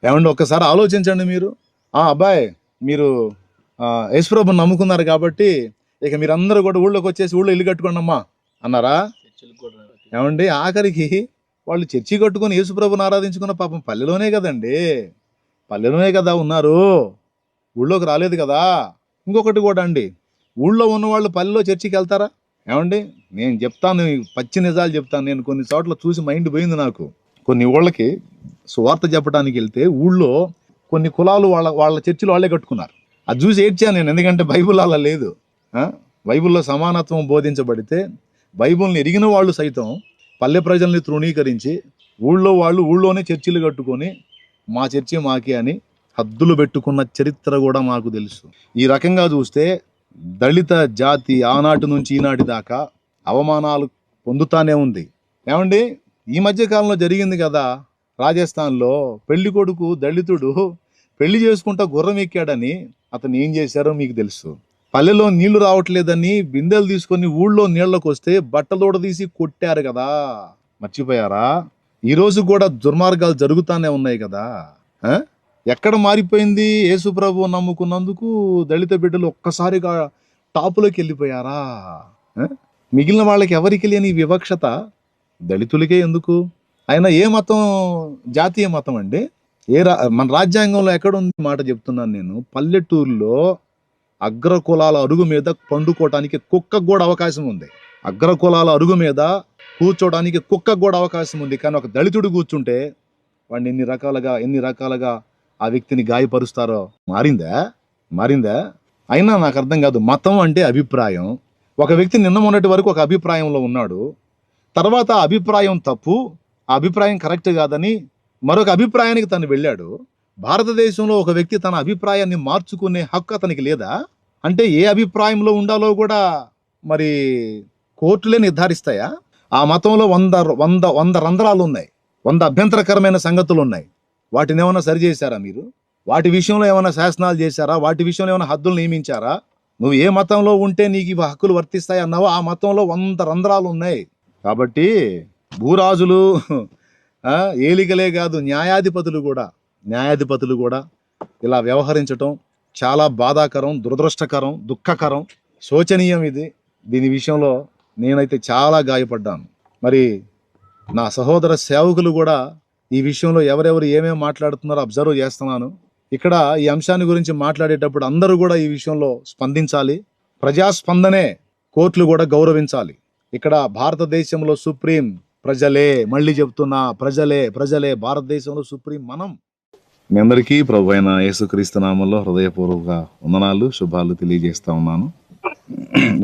ఏమండి ఒక్కసారి ఆలోచించండి మీరు. అబ్బాయి మీరు యేసుప్రభుని నమ్ముకున్నారు కాబట్టి ఇక మీరందరూ కూడా ఊళ్ళోకి వచ్చేసి ఊళ్ళో ఇల్లు కట్టుకోండి అమ్మా అన్నారా? ఏమండి ఆఖరికి వాళ్ళు చర్చి కట్టుకొని యేసుప్రభుని ఆరాధించుకున్న పాపం పల్లెలోనే కదండి, పల్లెలోనే కదా ఉన్నారు, ఊళ్ళోకి రాలేదు కదా. ఇంకొకటి కూడా అండి, ఊళ్ళో ఉన్న వాళ్ళు పల్లెలో చర్చికి వెళ్తారా? ఏమండి నేను చెప్తాను, పచ్చి నిజాలు చెప్తాను. నేను కొన్ని చోట్ల చూసి మైండ్ పోయింది నాకు. కొన్ని ఊళ్ళకి సువార్త చెప్పడానికి వెళ్తే ఊళ్ళో కొన్ని కులాలు వాళ్ళ వాళ్ళ చర్చిలు వాళ్ళే కట్టుకున్నారు. అది చూసి ఏడ్చాను నేను, ఎందుకంటే బైబుల్ అలా లేదు. బైబుల్లో సమానత్వం బోధించబడితే బైబుల్ని ఎరిగిన వాళ్ళు సైతం పల్లె ప్రజల్ని తృణీకరించి ఊళ్ళో వాళ్ళు ఊళ్ళోనే చర్చిలు కట్టుకొని మా చర్చి మాకే అని హద్దులు పెట్టుకున్న చరిత్ర కూడా మాకు తెలుసు. ఈ రకంగా చూస్తే దళిత జాతి ఆనాటి నుంచి ఈనాటి దాకా అవమానాలు పొందుతానే ఉంది. ఏమండి ఈ మధ్య కాలంలో జరిగింది కదా రాజస్థాన్లో, పెళ్లి కొడుకు దళితుడు పెళ్లి చేసుకుంటా గుర్రం ఎక్కాడని అతను ఏం చేశారో మీకు తెలుసు. పల్లెలో నీళ్లు రావట్లేదని బిందెలు తీసుకొని ఊళ్ళో నీళ్లకు వస్తే బట్టలోడ తీసి కొట్టారు కదా, మర్చిపోయారా? ఈ రోజు కూడా దుర్మార్గాలు జరుగుతానే ఉన్నాయి కదా. ఎక్కడ మారిపోయింది? యేసుప్రభు నమ్ముకున్నందుకు దళిత బిడ్డలు ఒక్కసారిగా టాపులోకి వెళ్ళిపోయారా? మిగిలిన వాళ్ళకి ఎవరికి లేని వివక్షత దళితులకే ఎందుకు? అయినా ఏ మతం జాతీయ మతం అండి? మన రాజ్యాంగంలో ఎక్కడుంది మాట చెప్తున్నాను నేను. పల్లెటూరులో అగ్రకులాల అరుగు మీద పండుకోవటానికి కుక్కకు కూడా అవకాశం ఉంది. అగ్రకులాల అరుగు మీద కూర్చోడానికి కుక్కకు కూడా అవకాశం ఉంది. కానీ ఒక దళితుడు కూర్చుంటే వాడిని ఎన్ని రకాలుగా ఆ వ్యక్తిని గాయపరుస్తారో. మారిందా? అయినా నాకు అర్థం కాదు. మతం అంటే అభిప్రాయం. ఒక వ్యక్తి నిన్న మొన్నటి వరకు ఒక అభిప్రాయంలో ఉన్నాడు, తర్వాత ఆ అభిప్రాయం తప్పు, ఆ అభిప్రాయం కరెక్ట్ కాదని మరొక అభిప్రాయానికి తను వెళ్ళాడు. భారతదేశంలో ఒక వ్యక్తి తన అభిప్రాయాన్ని మార్చుకునే హక్కు అతనికి లేదా? అంటే ఏ అభిప్రాయంలో ఉండాలో కూడా మరి కోర్టులే నిర్ధారిస్తాయా? ఆ మతంలో 100 రంధ్రాలు ఉన్నాయి, 100 అభ్యంతరకరమైన సంగతులు ఉన్నాయి. వాటిని ఏమైనా సరి చేశారా మీరు? వాటి విషయంలో ఏమైనా శాసనాలు చేశారా? వాటి విషయంలో ఏమైనా హద్దులు నియమించారా? నువ్వు ఏ మతంలో ఉంటే నీకు ఇవి హక్కులు వర్తిస్తాయి అన్నావో ఆ మతంలో 100 రంధ్రాలు ఉన్నాయి. కాబట్టి భూరాజులు ఏలికలే కాదు, న్యాయాధిపతులు కూడా ఇలా వ్యవహరించటం చాలా బాధాకరం, దురదృష్టకరం, దుఃఖకరం, శోచనీయం. దీని విషయంలో నేనైతే చాలా గాయపడ్డాను. మరి నా సహోదర సేవకులు కూడా ఈ విషయంలో ఎవరెవరు ఏమేమి మాట్లాడుతున్నారో అబ్జర్వ్ చేస్తున్నాను. ఇక్కడ ఈ అంశాన్ని గురించి మాట్లాడేటప్పుడు అందరూ కూడా ఈ విషయంలో స్పందించాలి. ప్రజాస్పందనే కోర్టులు కూడా గౌరవించాలి. ఇక్కడ భారతదేశంలో సుప్రీం ప్రజలే, మళ్ళీ చెప్తున్నా ప్రజలే. భారతదేశంలో సుప్రీం మనం. మీ అందరికీ ప్రభు అయిన యేసుక్రీస్తు నామంలో హృదయపూర్వక వందనాలు, శుభాలు తెలియజేస్తా ఉన్నాను.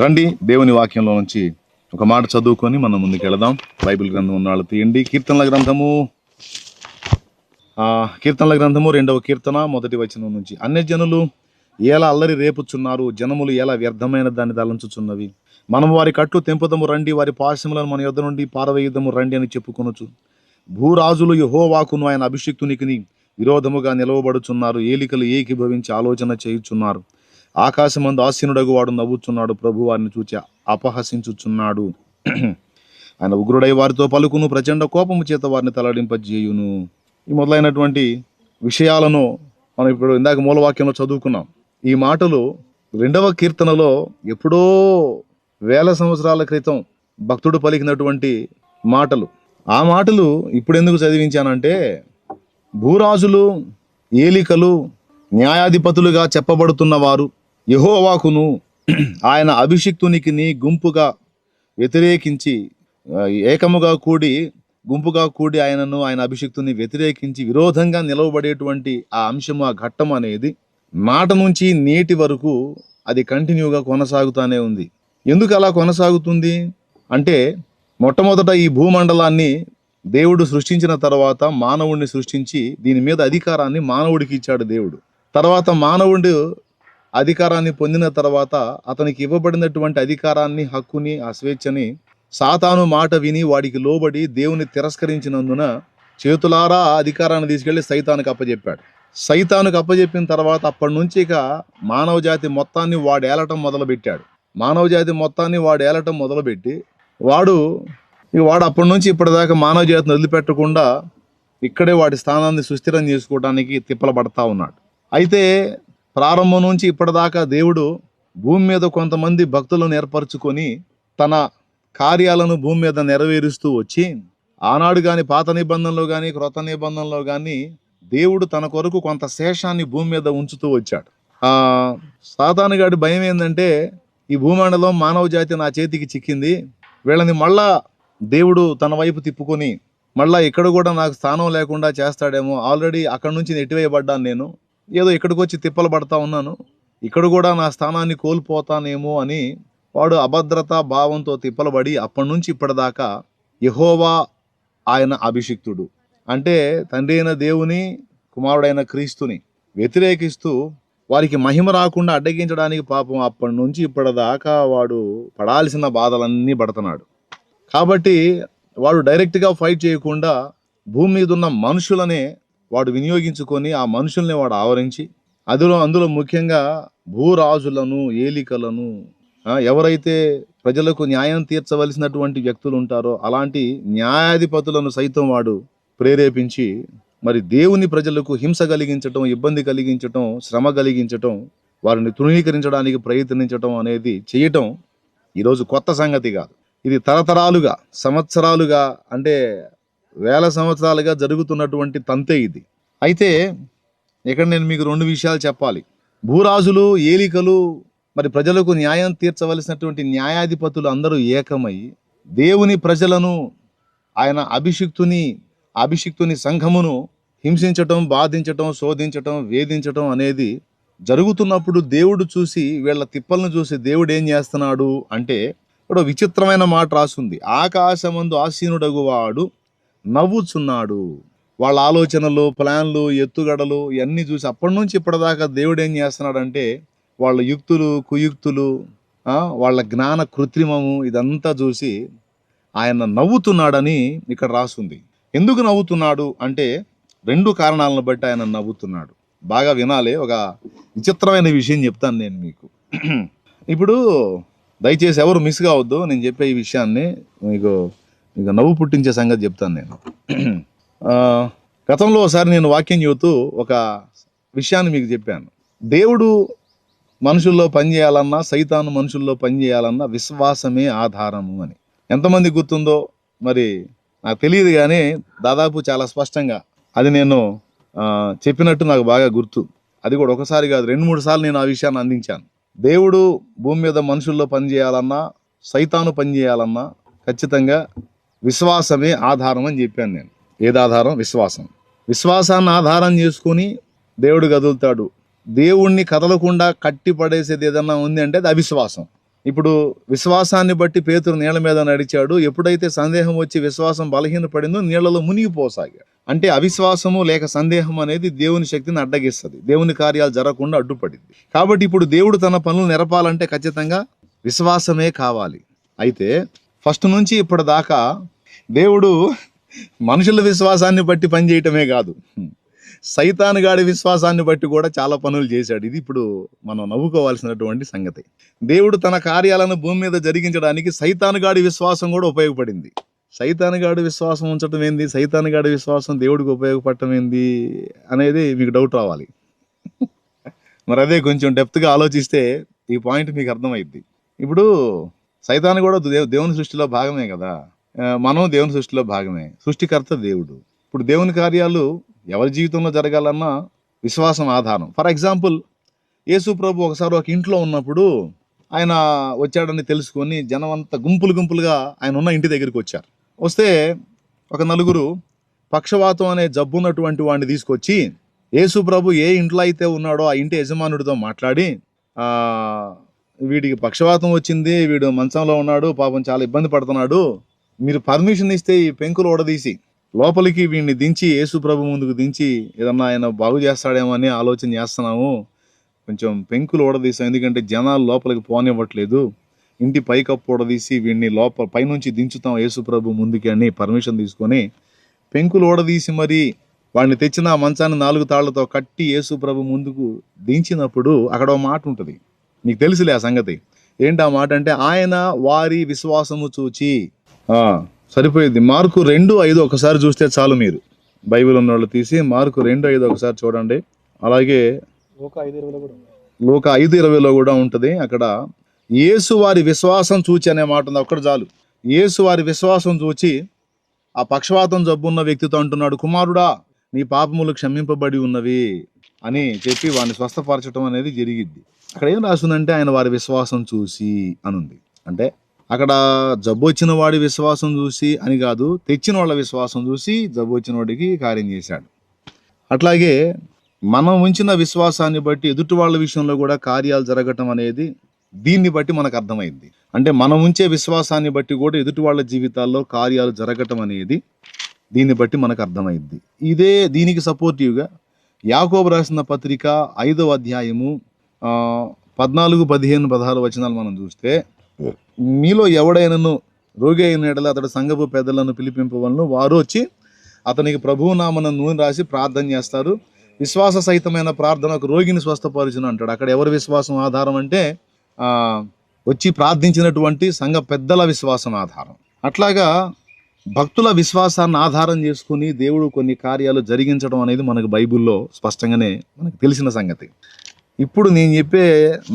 రండి దేవుని వాక్యంలో నుంచి ఒక మాట చదువుకొని మనం ముందుకు వెళదాం. బైబిల్ గ్రంథం ఉన్న వాళ్ళు తీయండి. కీర్తనల గ్రంథము 2వ కీర్తన 1వ వచనం నుంచి. అన్యజనులు ఎలా అల్లరి రేపుచున్నారు, జనములు ఎలా వ్యర్థమైన దాన్ని తలంచుచున్నవి. మనం వారి కట్లు తెంపుదము రండి, వారి పాశములను మన యొద్ద నుండి పారవేయుదము రండి అని చెప్పుకొనొచ్చు. భూరాజులు యెహోవాకును ఆయన అభిషిక్తునికి విరోధముగా నిలవబడుచున్నారు. ఏలికలు ఏకీభవించి ఆలోచన చేయుచున్నారు. ఆకాశమందు ఆసీనుడగు వాడు నవ్వుచున్నాడు, ప్రభు వారిని చూచి అపహసించుచున్నాడు. ఆయన ఉగ్రుడై వారితో పలుకును, ప్రచండ కోపము చేత వారిని తలడింపజేయును. ఈ మొదలైనటువంటి విషయాలను మనం ఇప్పుడు ఇందాక మూలవాక్యంలో చదువుకున్నాం. ఈ మాటలు 2వ కీర్తనలో ఎప్పుడో వేల సంవత్సరాల క్రితం భక్తుడు పలికినటువంటి మాటలు. ఆ మాటలు ఇప్పుడు ఎందుకు చదివించానంటే, భూరాజులు, ఏలికలు, న్యాయాధిపతులుగా చెప్పబడుతున్న వారు యెహోవాకును ఆయన అభిషిక్తునికి గుంపుగా వ్యతిరేకించి గుంపుగా కూడి ఆయనను, ఆయన అభిషిక్తుని వ్యతిరేకించి విరోధంగా నిలవబడేటువంటి ఆ అంశము, ఆ ఘట్టం అనేది మాట నుంచి నేటి వరకు అది కంటిన్యూగా కొనసాగుతూనే ఉంది. ఎందుకు అలా కొనసాగుతుంది అంటే, మొట్టమొదట ఈ భూమండలాన్ని దేవుడు సృష్టించిన తర్వాత మానవుడిని సృష్టించి దీని మీద అధికారాన్ని మానవుడికి ఇచ్చాడు దేవుడు. తర్వాత మానవుడు అధికారాన్ని పొందిన తర్వాత అతనికి ఇవ్వబడినటువంటి అధికారాన్ని, హక్కుని, ఆ స్వేచ్ఛని సాతాను మాట విని వాడికి లోబడి దేవుని తిరస్కరించినందున చేతులారా ఆ అధికారాన్ని తీసుకెళ్లి సైతానికి అప్పచెప్పాడు. సైతానికి అప్పచెప్పిన తర్వాత అప్పటి నుంచి ఇక మానవ జాతి మొత్తాన్ని వాడు ఏలటం మొదలుపెట్టి వాడు అప్పటి నుంచి ఇప్పటిదాకా మానవ జాతిని వదిలిపెట్టకుండా ఇక్కడే వాడి స్థానాన్ని సుస్థిరం చేసుకోవడానికి తిప్పలబడతా ఉన్నాడు. అయితే ప్రారంభం నుంచి ఇప్పటిదాకా దేవుడు భూమి మీద కొంతమంది భక్తులను ఏర్పరచుకొని తన కార్యాలను భూమి మీద నెరవేరుస్తూ వచ్చి, ఆనాడు కానీ పాత నిబంధనలో కానీ క్రొత్త నిబంధనలో కానీ దేవుడు తన కొరకు కొంత శేషాన్ని భూమి మీద ఉంచుతూ వచ్చాడు. సాతాను గాడి భయం ఏంటంటే, ఈ భూమండలం మానవ జాతి నా చేతికి చిక్కింది, వీళ్ళని మళ్ళా దేవుడు తన వైపు తిప్పుకొని మళ్ళా ఇక్కడ కూడా నాకు స్థానం లేకుండా చేస్తాడేమో, ఆల్రెడీ అక్కడి నుంచి నెట్టివేయబడ్డాను, నేను ఏదో ఇక్కడికి వచ్చి తిప్పలు పడతా ఉన్నాను, ఇక్కడ కూడా నా స్థానాన్ని కోల్పోతానేమో అని వాడు అభద్రతా భావంతో తిప్పలబడి అప్పటి నుంచి ఇప్పటిదాకా యెహోవా ఆయన అభిషిక్తుడు అంటే తండ్రి అయిన దేవుని కుమారుడైన క్రీస్తుని వ్యతిరేకిస్తూ వారికి మహిమ రాకుండా అడ్డగించడానికి పాపం అప్పటి నుంచి ఇప్పటిదాకా వాడు పడాల్సిన బాధలన్నీ పడుతున్నాడు. కాబట్టి వాడు డైరెక్ట్గా ఫైట్ చేయకుండా భూమి మీద ఉన్న మనుషులనే వాడు వినియోగించుకొని ఆ మనుషుల్ని వాడు ఆవరించి అందులో ముఖ్యంగా భూరాజులను, ఏలికలను, ఎవరైతే ప్రజలకు న్యాయం తీర్చవలసినటువంటి వ్యక్తులు ఉంటారో అలాంటి న్యాయాధిపతులను సైతం వాడు ప్రేరేపించి మరి దేవుని ప్రజలకు హింస కలిగించటం, ఇబ్బంది కలిగించటం, శ్రమ కలిగించటం, వారిని తృణీకరించడానికి ప్రయత్నించటం అనేది చేయటం ఈరోజు కొత్త సంగతి కాదు. ఇది తరతరాలుగా, సంవత్సరాలుగా, అంటే వేల సంవత్సరాలుగా జరుగుతున్నటువంటి తంతే ఇది. అయితే ఇక్కడ నేను మీకు 2 విషయాలు చెప్పాలి. భూరాజులు, ఏలికలు, మరి ప్రజలకు న్యాయం తీర్చవలసినటువంటి న్యాయాధిపతులు అందరూ ఏకమై దేవుని ప్రజలను, ఆయన అభిషిక్తుని సంఘమును హింసించటం, బాధించటం, శోధించటం, వేధించటం అనేది జరుగుతున్నప్పుడు దేవుడు చూసి, వీళ్ళ తిప్పలను చూసి దేవుడు ఏం చేస్తున్నాడు అంటే ఇక్కడ విచిత్రమైన మాట రాసుంది. ఆకాశమందు ఆసీనుడగువాడు నవ్వుచున్నాడు. వాళ్ళ ఆలోచనలు, ప్లాన్లు, ఎత్తుగడలు ఇవన్నీ చూసి అప్పటి నుంచి ఇప్పటిదాకా దేవుడు ఏం చేస్తున్నాడంటే వాళ్ళ యుక్తులు, కుయుక్తులు, వాళ్ళ జ్ఞాన కృత్రిమము ఇదంతా చూసి ఆయన నవ్వుతున్నాడని ఇక్కడ రాసుంది. ఎందుకు నవ్వుతున్నాడు అంటే 2 కారణాలను బట్టి ఆయన నవ్వుతున్నాడు. బాగా వినాలి. ఒక విచిత్రమైన విషయం చెప్తాను నేను మీకు. ఇప్పుడు దయచేసి ఎవరు మిస్ కావద్దు, నేను చెప్పే ఈ విషయాన్ని మీకు నవ్వు పుట్టించే సంగతి చెప్తాను నేను. గతంలో ఒకసారి నేను వాక్యం చెబుతూ ఒక విషయాన్ని మీకు చెప్పాను. దేవుడు మనుషుల్లో పనిచేయాలన్నా, సైతాను మనుషుల్లో పనిచేయాలన్నా విశ్వాసమే ఆధారము అని. ఎంతమంది గుర్తుందో మరి నాకు తెలియదు, కానీ దాదాపు చాలా స్పష్టంగా అది నేను చెప్పినట్టు నాకు బాగా గుర్తు. అది కూడా ఒకసారి కాదు, 2-3 సార్లు నేను ఆ విషయాన్ని అందించాను. దేవుడు భూమి మీద మనుషుల్లో పనిచేయాలన్నా, సైతాను పనిచేయాలన్నా ఖచ్చితంగా విశ్వాసమే ఆధారం అని చెప్పాను నేను. ఏది ఆధారం? విశ్వాసం. విశ్వాసాన్ని ఆధారం చేసుకుని దేవుడు కదులుతాడు. దేవుణ్ణి కదలకుండా కట్టి పడేసేది ఏదన్నా ఉంది అంటే అది అవిశ్వాసం. ఇప్పుడు విశ్వాసాన్ని బట్టి పేతురు నీళ్ళ మీద నడిచాడు. ఎప్పుడైతే సందేహం వచ్చి విశ్వాసం బలహీన పడిందో నీళ్లలో మునిగిపోసాగాడు. అంటే అవిశ్వాసము లేక సందేహం అనేది దేవుని శక్తిని అడ్డగిస్తుంది, దేవుని కార్యాలు జరగకుండా అడ్డుపడింది. కాబట్టి ఇప్పుడు దేవుడు తన పనులు నెరపాలంటే ఖచ్చితంగా విశ్వాసమే కావాలి. అయితే ఫస్ట్ నుంచి ఇప్పటిదాకా దేవుడు మనుషుల విశ్వాసాన్ని బట్టి పనిచేయటమే కాదు, సైతాను గాడి విశ్వాసాన్ని బట్టి కూడా చాలా పనులు చేశాడు. ఇది ఇప్పుడు మనం నవ్వుకోవాల్సినటువంటి సంగతి. దేవుడు తన కార్యాలను భూమి మీద జరిగించడానికి సైతాను గాడి విశ్వాసం కూడా ఉపయోగపడింది. సైతాను గాడి విశ్వాసం ఉంచటం ఏంది, సైతాను గాడి విశ్వాసం దేవుడికి ఉపయోగపడటం ఏంది అనేది మీకు డౌట్ రావాలి. మరి అదే కొంచెం డెప్త్గా ఆలోచిస్తే ఈ పాయింట్ మీకు అర్థమైద్ది. ఇప్పుడు సైతాను కూడా దేవుని సృష్టిలో భాగమే కదా, మనం దేవుని సృష్టిలో భాగమే. సృష్టికర్త దేవుడు. ఇప్పుడు దేవుని కార్యాలు ఎవరి జీవితంలో జరగాలన్నా విశ్వాసం ఆధారం. ఫర్ ఎగ్జాంపుల్, యేసు ప్రభు ఒకసారి ఒక ఇంట్లో ఉన్నప్పుడు ఆయన వచ్చాడని తెలుసుకొని జనం అంతా గుంపులుగా ఆయన ఉన్న ఇంటి దగ్గరికి వచ్చారు. వస్తే ఒక 4 పక్షవాతం అనే జబ్బు ఉన్నటువంటి వాడిని తీసుకొచ్చి యేసు ప్రభు ఏ ఇంట్లో అయితే ఉన్నాడో ఆ ఇంటి యజమానుడితో మాట్లాడి, వీడికి పక్షవాతం వచ్చింది, వీడు మంచంలో ఉన్నాడు, పాపం చాలా ఇబ్బంది పడుతున్నాడు, మీరు పర్మిషన్ ఇస్తే ఈ పెంకులు ఓడదీసి లోపలికి వీడిని దించి యేసు ప్రభు ముందుకు దించి ఏదన్నా ఆయన బాగు చేస్తాడేమో అని ఆలోచన చేస్తున్నాము, కొంచెం పెంకులు ఓడదీసాం, ఎందుకంటే జనాలు లోపలికి పోనివ్వట్లేదు, ఇంటి పైకప్పు ఓడదీసి వీడిని పైనుంచి దించుతాం యేసు ప్రభు ముందుకి అని పర్మిషన్ తీసుకొని పెంకులు ఓడదీసి మరి వాడిని తెచ్చిన ఆ మంచాన్ని 4 తాళ్లతో కట్టి యేసు ప్రభు ముందుకు దించినప్పుడు అక్కడ ఒక మాట ఉంటుంది, నీకు తెలుసులే ఆ సంగతి. ఏంటి ఆ మాట అంటే, ఆయన వారి విశ్వాసము చూచి. సరిపోయింది. మార్కు 2:5 ఒకసారి చూస్తే చాలు మీరు. బైబిల్ ఉన్న వాళ్ళు తీసి మార్కు 2:5 ఒకసారి చూడండి. అలాగే లూకా 5:20 కూడా ఉంటుంది. అక్కడ యేసు వారి విశ్వాసం చూచి అనే మాట ఉంది, ఒక్కటి చాలు. యేసు వారి విశ్వాసం చూచి ఆ పక్షవాతం జబ్బున్న వ్యక్తితో అంటున్నాడు, కుమారుడా నీ పాపములు క్షమింపబడి ఉన్నవి అని చెప్పి వాడిని స్వస్థపరచడం అనేది జరిగిద్ది. అక్కడ ఏం రాస్తుందంటే ఆయన వారి విశ్వాసం చూసి అనుంది. అంటే అక్కడ జబ్బు వచ్చిన వాడి విశ్వాసం చూసి అని కాదు, తెచ్చిన వాళ్ళ విశ్వాసం చూసి జబ్బు వచ్చిన వాడికి కార్యం చేశాడు. అట్లాగే మనం ఉంచిన విశ్వాసాన్ని బట్టి ఎదుటి వాళ్ళ విషయంలో కూడా కార్యాలు జరగటం అనేది దీన్ని బట్టి మనకు అర్థమైంది. అంటే మనం ఉంచే విశ్వాసాన్ని బట్టి కూడా ఎదుటి వాళ్ళ జీవితాల్లో కార్యాలు జరగటం అనేది దీన్ని బట్టి మనకు అర్థమైంది. దీనికి సపోర్టివ్గా యాకోబు రాసిన పత్రిక 5వ అధ్యాయము 14, 15, 16 వచనాలు మనం చూస్తే, మీలో ఎవడైనను రోగి అయిన ఎడల అతడు సంఘపు పెద్దలను పిలిపింపవలను, వారు వచ్చి అతనికి ప్రభువు నామమున నూనె రాసి ప్రార్థన చేస్తారు. విశ్వాస సహితమైన ప్రార్థన ఒక రోగిని స్వస్థపరచును అంటాడు. అక్కడ ఎవరి విశ్వాసం ఆధారం అంటే వచ్చి ప్రార్థించినటువంటి సంఘ పెద్దల విశ్వాసం ఆధారం. అట్లాగా భక్తుల విశ్వాసాన్ని ఆధారం చేసుకుని దేవుడు కొన్ని కార్యాలు జరిగించడం అనేది మనకు బైబిల్లో స్పష్టంగానే మనకు తెలిసిన సంగతి. ఇప్పుడు నేను చెప్పే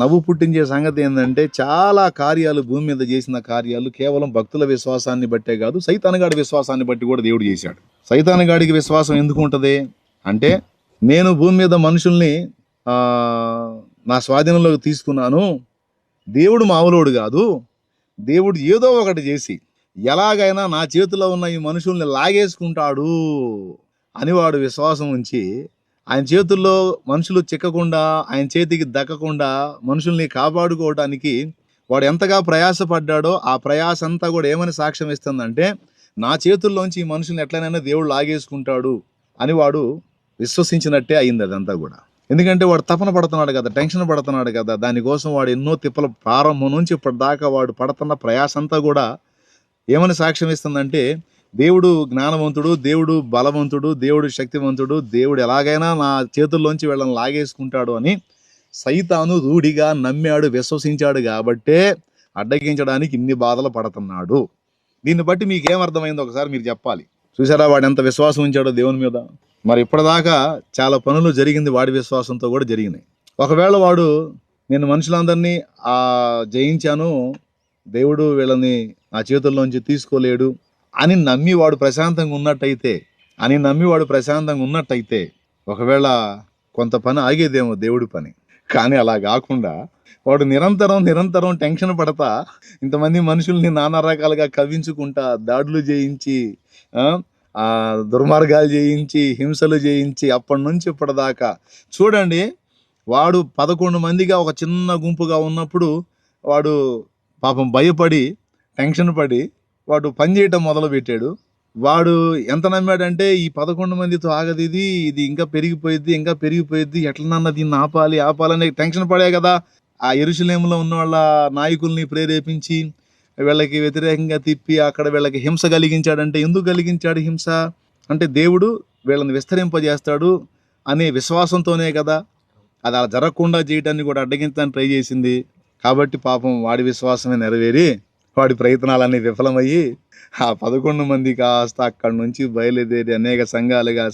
నవ్వు పుట్టించే సంగతి ఏంటంటే, చాలా కార్యాలు భూమి మీద చేసిన కార్యాలు కేవలం భక్తుల విశ్వాసాన్ని బట్టే కాదు, సైతానుగాడి విశ్వాసాన్ని బట్టి కూడా దేవుడు చేశాడు. సైతానుగాడికి విశ్వాసం ఎందుకు ఉంటుంది అంటే, నేను భూమి మీద మనుషుల్ని నా స్వాధీనంలోకి తీసుకున్నాను, దేవుడు మామూలోడు కాదు, దేవుడు ఏదో ఒకటి చేసి ఎలాగైనా నా చేతిలో ఉన్న ఈ మనుషుల్ని లాగేసుకుంటాడు అని వాడు విశ్వాసం ఉంచి, ఆయన చేతుల్లో మనుషులు చిక్కకుండా, ఆయన చేతికి దక్కకుండా మనుషుల్ని కాపాడుకోవడానికి వాడు ఎంతగా ప్రయాసపడ్డాడో ఆ ప్రయాస అంతా కూడా ఏమని సాక్ష్యం ఇస్తుందంటే, నా చేతుల్లోంచి ఈ మనుషుల్ని ఎట్లనైనా దేవుడు లాగేసుకుంటాడు అని వాడు విశ్వసించినట్టే అయింది అదంతా కూడా. ఎందుకంటే వాడు తపన పడుతున్నాడు కదా, టెన్షన్ పడుతున్నాడు కదా, దానికోసం వాడు ఎన్నో తిప్పల ప్రారంభం నుంచి ఇప్పటిదాకా వాడు పడుతున్న ప్రయాస అంతా కూడా ఏమని సాక్ష్యం ఇస్తుందంటే, దేవుడు జ్ఞానవంతుడు, దేవుడు బలవంతుడు, దేవుడు శక్తివంతుడు, దేవుడు ఎలాగైనా నా చేతుల్లోంచి వీళ్ళని లాగేసుకుంటాడు అని సైతాను రూఢిగా నమ్మాడు, విశ్వసించాడు కాబట్టే అడ్డగించడానికి ఇన్ని బాధలు పడుతున్నాడు. దీన్ని బట్టి మీకేమర్థమైందో ఒకసారి మీరు చెప్పాలి. చూసారా వాడు ఎంత విశ్వాసం ఉంచాడో దేవుని మీద. మరి ఇప్పటిదాకా చాలా పనులు జరిగింది వాడి విశ్వాసంతో కూడా జరిగినాయి. ఒకవేళ వాడు నేను మనుషులందరినీ జయించాను, దేవుడు వీళ్ళని నా చేతుల్లోంచి తీసుకోలేడు అని నమ్మి వాడు ప్రశాంతంగా ఉన్నట్టయితే ఒకవేళ కొంత పని ఆగేదేమో దేవుడి పని. కానీ అలా కాకుండా వాడు నిరంతరం టెన్షన్ పడతా, ఇంతమంది మనుషుల్ని నానా రకాలుగా కవ్వించుకుంటా, దాడులు చేయించి, దుర్మార్గాలు చేయించి, హింసలు చేయించి, అప్పటి నుంచి ఇప్పటిదాకా చూడండి, వాడు 11 మందిగా ఒక చిన్న గుంపుగా ఉన్నప్పుడు వాడు పాపం భయపడి టెన్షన్ పడి వాడు పని చేయటం మొదలు పెట్టాడు. వాడు ఎంత నమ్మాడంటే, ఈ 11 మందితో ఆగదు, ఇది ఇంకా పెరిగిపోయిద్ది, ఎట్లనన్నా దీన్ని ఆపాలని టెన్షన్ పడే కదా ఆ యెరూషలేములో ఉన్న వాళ్ళ నాయకుల్ని ప్రేరేపించి వీళ్ళకి వ్యతిరేకంగా తిప్పి అక్కడ వీళ్ళకి హింస కలిగించాడంటే, ఎందుకు కలిగించాడు హింస అంటే, దేవుడు వీళ్ళని విస్తరింపజేస్తాడు అనే విశ్వాసంతోనే కదా. అది అలా జరగకుండా చేయటాన్ని కూడా అడ్డగించడానికి ట్రై చేసింది. కాబట్టి పాపం వాడి విశ్వాసమే నెరవేరి వాడి ప్రయత్నాలన్నీ విఫలమయ్యి ఆ 11 మంది కాస్త అక్కడి నుంచి బయలుదేరి అనేక సంఘాలుగా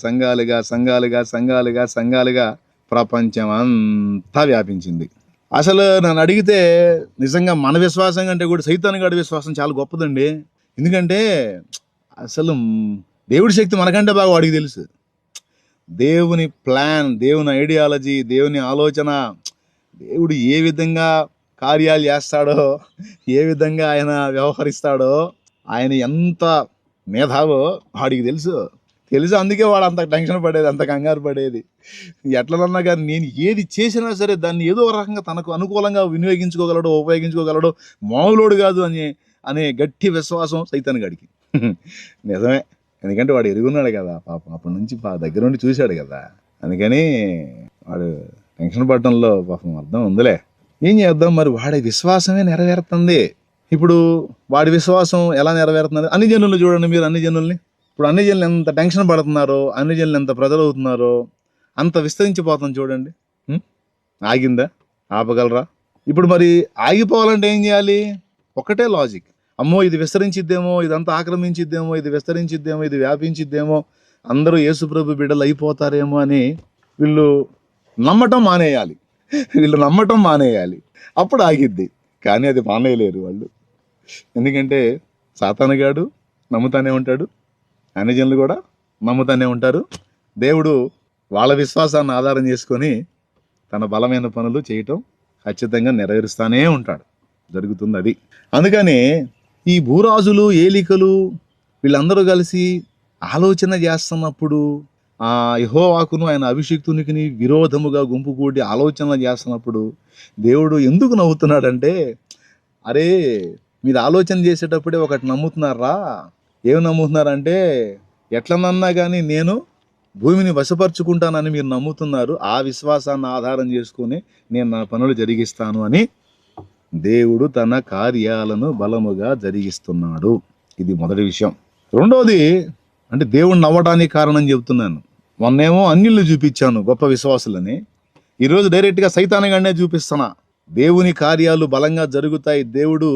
ప్రపంచం అంతా వ్యాపించింది. అసలు నన్ను అడిగితే నిజంగా మన విశ్వాసం కంటే కూడా సైతానుగాడి విశ్వాసం చాలా గొప్పదండి. ఎందుకంటే అసలు దేవుడి శక్తి మనకంటే బాగా వాడికి తెలుసు. దేవుని ప్లాన్, దేవుని ఐడియాలజీ, దేవుని ఆలోచన, దేవుడు ఏ విధంగా కార్యాలు చేస్తాడో, ఏ విధంగా ఆయన వ్యవహరిస్తాడో, ఆయన ఎంత మేధావో వాడికి తెలుసు. అందుకే వాడు అంత టెన్షన్ పడేది, అంత కంగారు పడేది. ఎట్లనన్నా కానీ నేను ఏది చేసినా సరే దాన్ని ఏదో రకంగా తనకు అనుకూలంగా ఉపయోగించుకోగలడు, మామూలోడు కాదు అనే గట్టి విశ్వాసం సైతానుగాడికి. నిజమే, ఎందుకంటే వాడు ఎరుగున్నాడు కదా పాపం, అప్పటి నుంచి దగ్గర నుండి చూశాడు కదా. అందుకని వాడు టెన్షన్ పడటంలో పాపం అర్థం ఉందిలే. ఏం చేద్దాం మరి, వాడి విశ్వాసమే నెరవేరుతుంది. ఇప్పుడు వాడి విశ్వాసం ఎలా నెరవేరుతుంది? అన్ని జనులు చూడండి మీరు, అన్ని జనుల్ని ఇప్పుడు అన్ని జనులు ఎంత టెన్షన్ పడుతున్నారో, అన్ని జనులు ఎంత ప్రజలు అవుతున్నారో అంత విస్తరించిపోతాం చూడండి. ఆగిందా? ఆపగలరా? ఇప్పుడు మరి ఆగిపోవాలంటే ఏం చేయాలి? ఒకటే లాజిక్, అమ్మో ఇది విస్తరించిద్దేమో, ఇదంతా ఆక్రమించిద్దేమో, ఇది విస్తరించిద్దేమో, ఇది వ్యాపించిద్దేమో అందరూ యేసుప్రభు బిడ్డలు అయిపోతారేమో అని వీళ్ళు నమ్మటం మానేయాలి, అప్పుడు ఆగిద్ది. కానీ అది మానేయలేరు వాళ్ళు. ఎందుకంటే సాతానుగాడు నమ్ముతానే ఉంటాడు, అన్యజనులు కూడా నమ్ముతానే ఉంటారు. దేవుడు వాళ్ళ విశ్వాసాన్ని ఆధారం చేసుకొని తన బలమైన పనులు చేయటం ఖచ్చితంగా నెరవేరుస్తానే ఉంటాడు. జరుగుతుంది అది. అందుకని ఈ భూరాజులు, ఏలికలు వీళ్ళందరూ కలిసి ఆలోచన చేస్తున్నప్పుడు, ఆ యెహోవాకును ఆయన అభిషిక్తునికి విరోధముగా గుంపు కూడి ఆలోచనలు చేస్తున్నప్పుడు దేవుడు ఎందుకు నవ్వుతున్నాడంటే, అరే మీరు ఆలోచన చేసేటప్పుడే ఒకటి నమ్ముతున్నారా? ఏమి నమ్ముతున్నారంటే, ఎట్లనన్నా కానీ నేను భూమిని వశపరుచుకుంటానని మీరు నమ్ముతున్నారు. ఆ విశ్వాసాన్ని ఆధారం చేసుకుని నేను నా పనులు జరిగిస్తాను అని దేవుడు తన కార్యాలను బలముగా జరిగిస్తున్నాడు. ఇది మొదటి విషయం. రెండోది, అంటే దేవుడు నవ్వడానికి కారణం చెబుతున్నాను. మొన్నేమో అన్యుల్ని చూపించాను గొప్ప విశ్వాసులని, ఈరోజు డైరెక్ట్గా సైతానుగానే చూపిస్తున్నా. దేవుని కార్యాలు బలంగా జరుగుతాయి. దేవుడు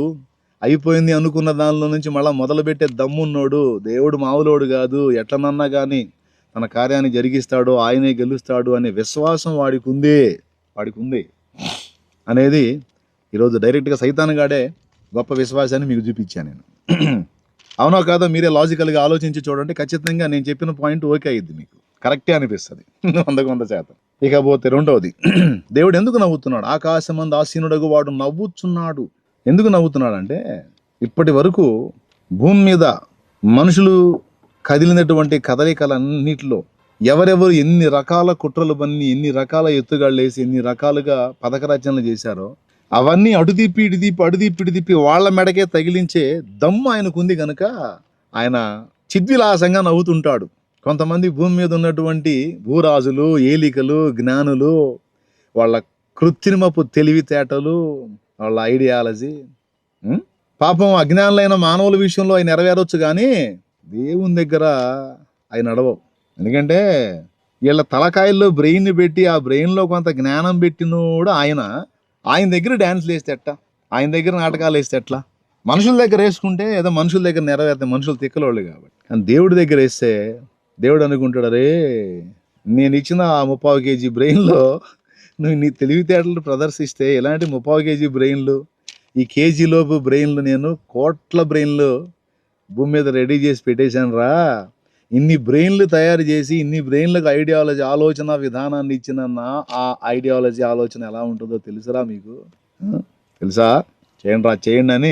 అయిపోయింది అనుకున్న దానిలో నుంచి మళ్ళీ మొదలుపెట్టే దమ్మున్నోడు. దేవుడు మామూలోడు కాదు, ఎట్లనన్నా కానీ తన కార్యాన్ని జరిగిస్తాడు, ఆయనే గెలుస్తాడు అనే విశ్వాసం వాడికి ఉంది అనేది ఈరోజు డైరెక్ట్గా సైతానుగాడే గొప్ప విశ్వాసాన్ని మీకు చూపించాను నేను. అవునో కాదో మీరే లాజికల్గా ఆలోచించి చూడండి. ఖచ్చితంగా నేను చెప్పిన పాయింట్ ఓకే అయ్యిద్ది, మీకు కరెక్టే అనిపిస్తుంది 100%. ఇకపోతే రెండవది, దేవుడు ఎందుకు నవ్వుతున్నాడు? ఆకాశమందు ఆసీనుడగు వాడు నవ్వుచున్నాడు. ఎందుకు నవ్వుతున్నాడు అంటే, ఇప్పటి వరకు భూమి మీద మనుషులు కదిలినటువంటి కదలికలన్నిటిలో ఎవరెవరు ఎన్ని రకాల కుట్రలు పన్ని, ఎన్ని రకాల ఎత్తుగాళ్ళు వేసి, ఎన్ని రకాలుగా పథక రచనలు చేశారో అవన్నీ అడుదిప్పి ఇడిదిప్పి వాళ్ళ మెడకే తగిలించే దమ్ము ఆయనకుంది కనుక ఆయన చిద్విలాసంగా నవ్వుతుంటాడు. కొంతమంది భూమి మీద ఉన్నటువంటి భూరాజులు, ఏలికలు, జ్ఞానులు, వాళ్ళ కృత్రిమపు తెలివితేటలు, వాళ్ళ ఐడియాలజీ, పాపం అజ్ఞానులైన మానవుల విషయంలో ఆయన నెరవేరొచ్చు, కానీ దేవుని దగ్గర ఆయన నడవవు. ఎందుకంటే వీళ్ళ తలకాయల్లో బ్రెయిన్ పెట్టి ఆ బ్రెయిన్లో కొంత జ్ఞానం పెట్టినోడు ఆయన దగ్గర డ్యాన్స్లు వేస్తే ఎట్లా, ఆయన దగ్గర నాటకాలు వేస్తే ఎట్లా? మనుషుల దగ్గర వేసుకుంటే ఏదో మనుషుల దగ్గర నెరవేరుతాయి, మనుషులు తిక్కలోళ్ళు కాబట్టి. కానీ దేవుడి దగ్గర వేస్తే దేవుడు అనుకుంటాడు, అరే నేను ఇచ్చిన ఆ 30 kg బ్రెయిన్లో నువ్వు నీ తెలివితేటలు ప్రదర్శిస్తే ఇలాంటి 30 kg బ్రెయిన్లు, ఈ కేజీలోపు బ్రెయిన్లు, నేను కోట్ల బ్రెయిన్లు భూమి మీద రెడీ చేసి పెట్టేశాను రా. ఇన్ని బ్రెయిన్లు తయారు చేసి ఇన్ని బ్రెయిన్లకు ఐడియాలజీ ఆలోచన విధానాన్ని ఇచ్చిన ఆ ఐడియాలజీ ఆలోచన ఎలా ఉంటుందో తెలుసురా మీకు? తెలుసా? చేయండి అని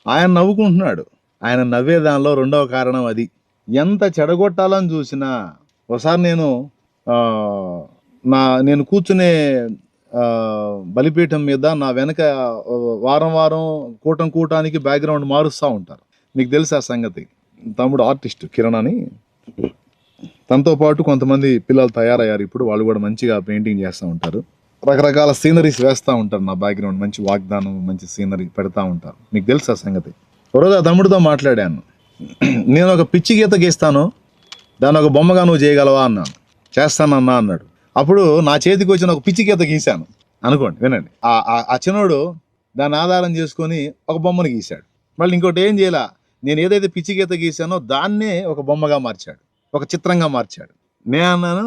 ఆయన నవ్వుకుంటున్నాడు. ఆయన నవ్వే దానిలో రెండవ కారణం అది. ఎంత చెడగొట్టాలని చూసినా, ఒకసారి నేను కూర్చునే బలిపీఠం మీద నా వెనక వారం కూటానికి బ్యాక్గ్రౌండ్ మారుస్తూ ఉంటారు. మీకు తెలుసు ఆ సంగతి. తమ్ముడు ఆర్టిస్ట్ కిరణ్ అని, తనతో పాటు కొంతమంది పిల్లలు తయారయ్యారు. ఇప్పుడు వాళ్ళు కూడా మంచిగా పెయింటింగ్ చేస్తూ ఉంటారు, రకరకాల సీనరీస్ వేస్తూ ఉంటారు. నా బ్యాక్గ్రౌండ్ మంచి వాగ్దానం, మంచి సీనరీ పెడతా ఉంటారు. మీకు తెలుసు ఆ సంగతి. ఒకరోజు ఆ తమ్ముడితో మాట్లాడాను. నేను ఒక పిచ్చి గీత గీస్తాను, దాన్ని ఒక బొమ్మగా నువ్వు చేయగలవా అన్నాను. చేస్తానన్నా అన్నాడు. అప్పుడు నా చేతికి వచ్చిన ఒక పిచ్చి గీత గీశాను అనుకోండి, వినండి. ఆ చిన్నోడు దాన్ని ఆధారం చేసుకొని ఒక బొమ్మను గీశాడు. మళ్ళీ ఇంకోటి ఏం చేయాల, నేను ఏదైతే పిచ్చి గీత గీశానో దాన్నే ఒక బొమ్మగా మార్చాడు, ఒక చిత్రంగా మార్చాడు. నేను అన్నాను,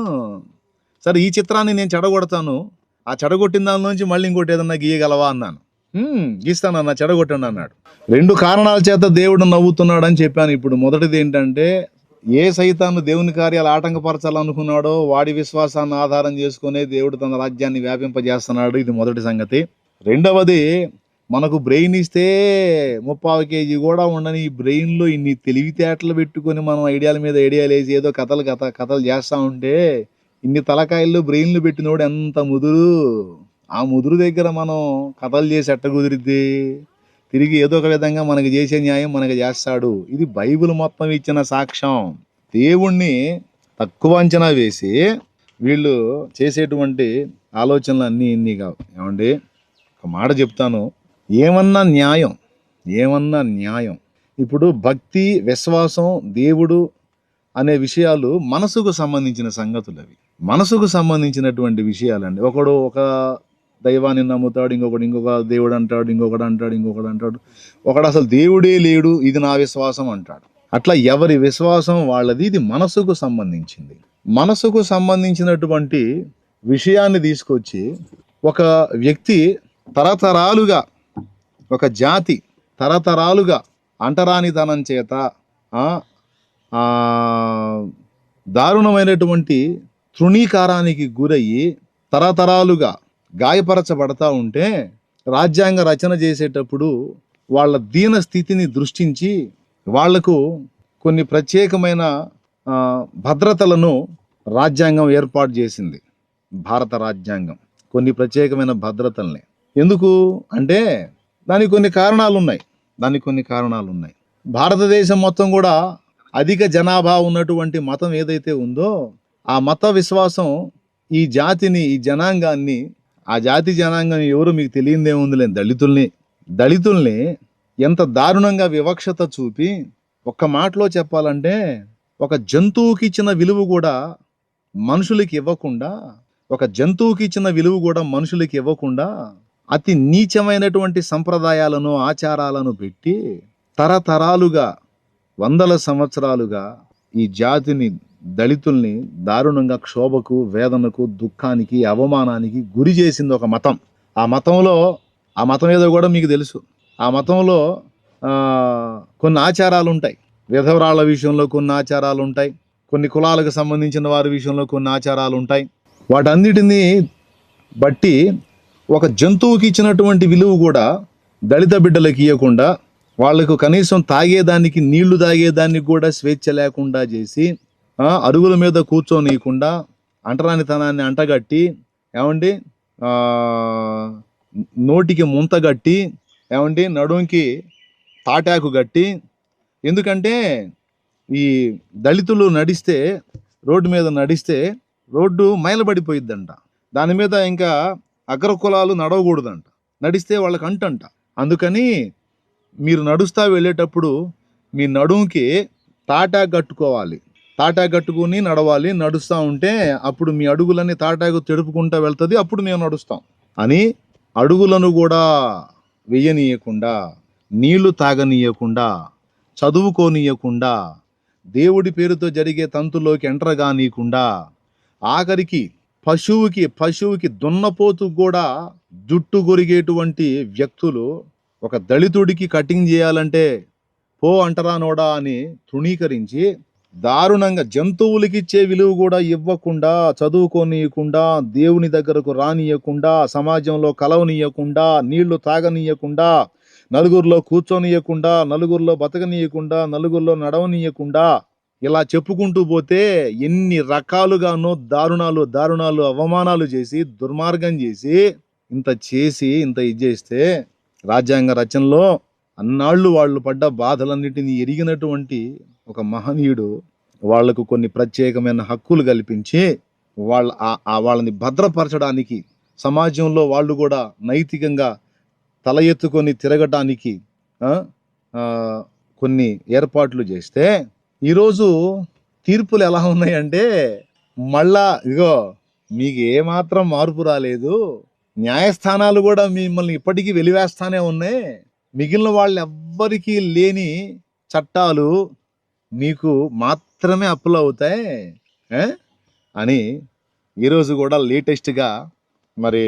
సరే ఈ చిత్రాన్ని నేను చెడగొడతాను, ఆ చెడగొట్టిన దానిలోంచి మళ్ళీ ఇంకోటి ఏదన్నా గీయగలవా అన్నాను. గీస్తానన్నా, చెడగొట్టండి అన్నాడు. 2 కారణాల చేత దేవుడు నవ్వుతున్నాడు అని చెప్పాను. ఇప్పుడు మొదటిది ఏంటంటే, ఏ సైతాను దేవుని కార్యాలు ఆటంకపరచాలనుకున్నాడో వాడి విశ్వాసాన్ని ఆధారం చేసుకునే దేవుడు తన రాజ్యాన్ని వ్యాపింపజేస్తున్నాడు. ఇది మొదటి సంగతి. రెండవది, మనకు బ్రెయిన్ ఇస్తే 30 kg కూడా ఉండని ఈ బ్రెయిన్లో ఇన్ని తెలివితేటలు పెట్టుకొని మనం ఐడియాల మీద ఐడియాలు వేసి ఏదో కథలు చేస్తూ ఉంటే, ఇన్ని తలకాయల్లో బ్రెయిన్లు పెట్టినోడు ఎంత ముదురు. ఆ ముదురు దగ్గర మనం కథలు చేసి ఎట్ట కుదిరిద్ది? తిరిగి ఏదో ఒక విధంగా మనకి చేసే న్యాయం మనకి చేస్తాడు. ఇది బైబిల్ మొత్తం ఇచ్చిన సాక్ష్యం. దేవుణ్ణి తక్కువ అంచనా వేసి వీళ్ళు చేసేటువంటి ఆలోచనలు అన్నీ ఇన్ని కావు. ఏమండి, ఒక మాట చెప్తాను, ఏమన్నా న్యాయం. ఇప్పుడు భక్తి, విశ్వాసం, దేవుడు అనే విషయాలు మనసుకు సంబంధించిన సంగతులు. అవి మనసుకు సంబంధించినటువంటి విషయాలండి. ఒకడు ఒక దైవాన్ని నమ్ముతాడు, ఇంకొక దేవుడు అంటాడు, ఇంకొకడు అంటాడు. ఒకడు అసలు దేవుడే లేడు, ఇది నా విశ్వాసం అంటాడు. అట్లా ఎవరి విశ్వాసం వాళ్ళది. ఇది మనసుకు సంబంధించింది. మనసుకు సంబంధించినటువంటి విషయాన్ని తీసుకొచ్చి ఒక వ్యక్తి తరతరాలుగా, ఒక జాతి తరతరాలుగా అంటరానితనం చేత ఆ, ఆ, దారుణమైనటువంటి తృణీకారానికి గురయ్యి తరతరాలుగా గాయపరచబడతా ఉంటే రాజ్యాంగ రచన చేసేటప్పుడు వాళ్ళ దీన స్థితిని దృష్టించి వాళ్లకు కొన్ని ప్రత్యేకమైన భద్రతలను రాజ్యాంగం ఏర్పాటు చేసింది. భారత రాజ్యాంగం కొన్ని ప్రత్యేకమైన భద్రతల్ని. ఎందుకు అంటే దానికి కొన్ని కారణాలు ఉన్నాయి. భారతదేశం మొత్తం కూడా అధిక జనాభా ఉన్నటువంటి మతం ఏదైతే ఉందో ఆ మత విశ్వాసం ఈ జాతిని, ఈ జనాంగాన్ని, ఆ జాతి జనాంగం ఎవరు మీకు తెలియదేముందిలే, దళితుల్ని ఎంత దారుణంగా వివక్షత చూపి, ఒక్క మాటలో చెప్పాలంటే ఒక జంతువుకి ఇచ్చిన విలువ కూడా మనుషులకి ఇవ్వకుండా అతి నీచమైనటువంటి సంప్రదాయాలను, ఆచారాలను పెట్టి తరతరాలుగా, వందల సంవత్సరాలుగా ఈ జాతిని, దళితుల్ని దారుణంగా క్షోభకు, వేదనకు, దుఃఖానికి, అవమానానికి గురి చేసింది ఒక మతం. ఆ మతం ఏదో కూడా మీకు తెలుసు. ఆ మతంలో కొన్ని ఆచారాలు ఉంటాయి. విధవరాళ్ళ విషయంలో కొన్ని ఆచారాలు ఉంటాయి. కొన్ని కులాలకు సంబంధించిన వారి విషయంలో కొన్ని ఆచారాలు ఉంటాయి. వాటన్నిటినీ బట్టి ఒక జంతువుకి ఇచ్చినటువంటి విలువ కూడా దళిత బిడ్డలకు ఇవ్వకుండా, వాళ్లకు కనీసం తాగేదానికి, నీళ్లు తాగేదానికి కూడా స్వేచ్ఛ లేకుండా చేసి, అరుగుల మీద కూర్చోనీయకుండా, అంటరానితనాన్ని అంటగట్టి, నోటికి ముంతగట్టి, నడుంకి తాటాకు గట్టి. ఎందుకంటే ఈ దళితులు రోడ్డు మీద నడిస్తే రోడ్డు మైలబడిపోయిద్దంట. దాని మీద ఇంకా అగ్రకులాలు నడవకూడదంట, నడిస్తే వాళ్ళకి అంటంట. అందుకని మీరు నడుస్తా వెళ్ళేటప్పుడు మీ నడుంకి తాటాకు కట్టుకోవాలి, తాటాకు కట్టుకుని నడవాలి. నడుస్తూ ఉంటే అప్పుడు మీ అడుగులన్నీ తాటాకు తెడుపుకుంటూ వెళ్తుంది, అప్పుడు మేము నడుస్తాం అని అడుగులను కూడా వెయ్యనీయకుండా, నీళ్లు తాగనీయకుండా, చదువుకోనీయకుండా, దేవుడి పేరుతో జరిగే తంతులోకి ఎంటర్ కానీయకుండా, ఆఖరికి పశువుకి దున్నపోతు కూడా జుట్టు గొరిగేటువంటి వ్యక్తులు ఒక దళితుడికి కటింగ్ చేయాలంటే పో అంటరానోడా అని తృణీకరించి, దారుణంగా జంతువులకి ఇచ్చే విలువ కూడా ఇవ్వకుండా, చదువుకోనీయకుండా, దేవుని దగ్గరకు రానియకుండా, సమాజంలో కలవనీయకుండా, నీళ్లు తాగనీయకుండా, నలుగురిలో కూర్చోనీయకుండా, నలుగురిలో బతకనీయకుండా, నలుగురిలో నడవనీయకుండా, ఇలా చెప్పుకుంటూ పోతే ఎన్ని రకాలుగానో దారుణాలు అవమానాలు చేసి, దుర్మార్గం చేసి, ఇంత ఇది చేస్తే రాజ్యాంగ రచనలో అన్నాళ్ళు వాళ్ళు పడ్డ బాధలన్నిటినీ ఎరిగినటువంటి ఒక మహనీయుడు వాళ్లకు కొన్ని ప్రత్యేకమైన హక్కులు కల్పించి వాళ్ళని భద్రపరచడానికి, సమాజంలో వాళ్ళు కూడా నైతికంగా తల ఎత్తుకొని తిరగటానికి కొన్ని ఏర్పాట్లు చేస్తే, ఈరోజు తీర్పులు ఎలా ఉన్నాయంటే మళ్ళా ఇగో మీకు ఏమాత్రం మార్పు రాలేదు, న్యాయస్థానాలు కూడా మిమ్మల్ని ఇప్పటికీ వెలివేస్తానే ఉన్నాయి, మిగిలిన వాళ్ళు ఎవ్వరికీ లేని చట్టాలు మీకు మాత్రమే అప్లై అవుతాయి అని ఈరోజు కూడా లేటెస్ట్గా మరి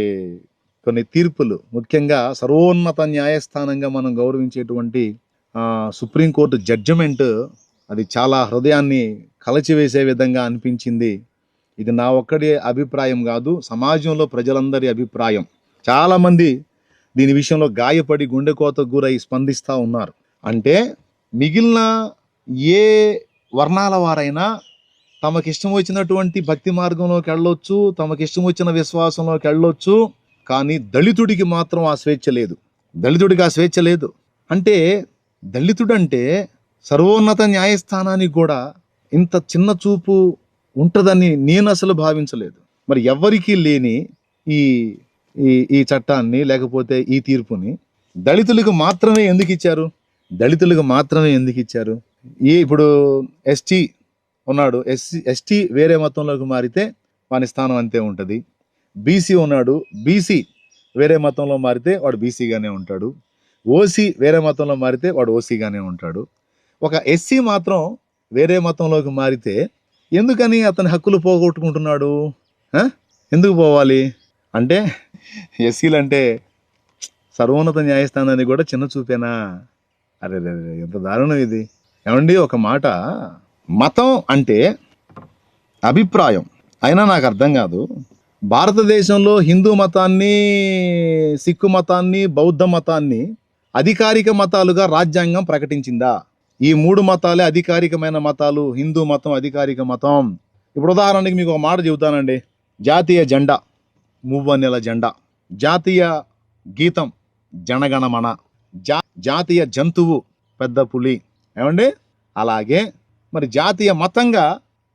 కొన్ని తీర్పులు, ముఖ్యంగా సర్వోన్నత న్యాయస్థానంగా మనం గౌరవించేటువంటి సుప్రీంకోర్టు జడ్జిమెంట్, అది చాలా హృదయాన్ని కలచివేసే విధంగా అనిపించింది. ఇది నా ఒక్కడి అభిప్రాయం కాదు, సమాజంలో ప్రజలందరి అభిప్రాయం. చాలామంది దీని విషయంలో గాయపడి గుండెకోతకు గురై స్పందిస్తూ ఉన్నారు. అంటే మిగిలిన ఏ వర్ణాల వారైనా తమకిష్టం వచ్చినటువంటి భక్తి మార్గంలోకి వెళ్ళొచ్చు, తమకిష్టం వచ్చిన విశ్వాసంలోకి వెళ్ళొచ్చు, కానీ దళితుడికి మాత్రం ఆ స్వేచ్ఛ లేదు. అంటే దళితుడంటే సర్వోన్నత న్యాయస్థానానికి కూడా ఇంత చిన్న చూపు ఉంటుందని నేను అసలు భావించలేదు. మరి ఎవ్వరికీ లేని ఈ చట్టాన్ని, లేకపోతే ఈ తీర్పుని దళితులకు మాత్రమే ఎందుకు ఇచ్చారు? ఇప్పుడు ఎస్టీ ఉన్నాడు, ఎస్టీ వేరే మతంలోకి మారితే వాని స్థానం అంతే ఉంటుంది. బీసీ ఉన్నాడు, బీసీ వేరే మతంలో మారితే వాడు బీసీగానే ఉంటాడు. ఓసీ వేరే మతంలో మారితే వాడు ఓసీగానే ఉంటాడు. ఒక ఎస్సీ మాత్రం వేరే మతంలోకి మారితే ఎందుకని అతని హక్కులు పోగొట్టుకుంటున్నాడు? ఎందుకు పోవాలి అంటే ఎస్సీలు అంటే సర్వోన్నత న్యాయస్థానాన్ని కూడా చిన్న చూపేనా? అరే ఎంత దారుణం ఇది. ఏమండి, ఒక మాట, మతం అంటే అభిప్రాయం. అయినా నాకు అర్థం కాదు, భారతదేశంలో హిందూ మతాన్ని, సిక్కు మతాన్ని, బౌద్ధ మతాన్ని అధికారిక మతాలుగా రాజ్యాంగం ప్రకటించిందా? ఈ 3 మతాలే అధికారికమైన మతాలు. హిందూ మతం అధికారిక మతం. ఇప్పుడు ఉదాహరణకి మీకు ఒక మాట చెబుతానండి. జాతీయ జెండా మువ్వన్నెల జెండా, జాతీయ గీతం జనగణమన, జాతీయ జంతువు పెద్ద పులి. ఏమండి, అలాగే మరి జాతీయ మతంగా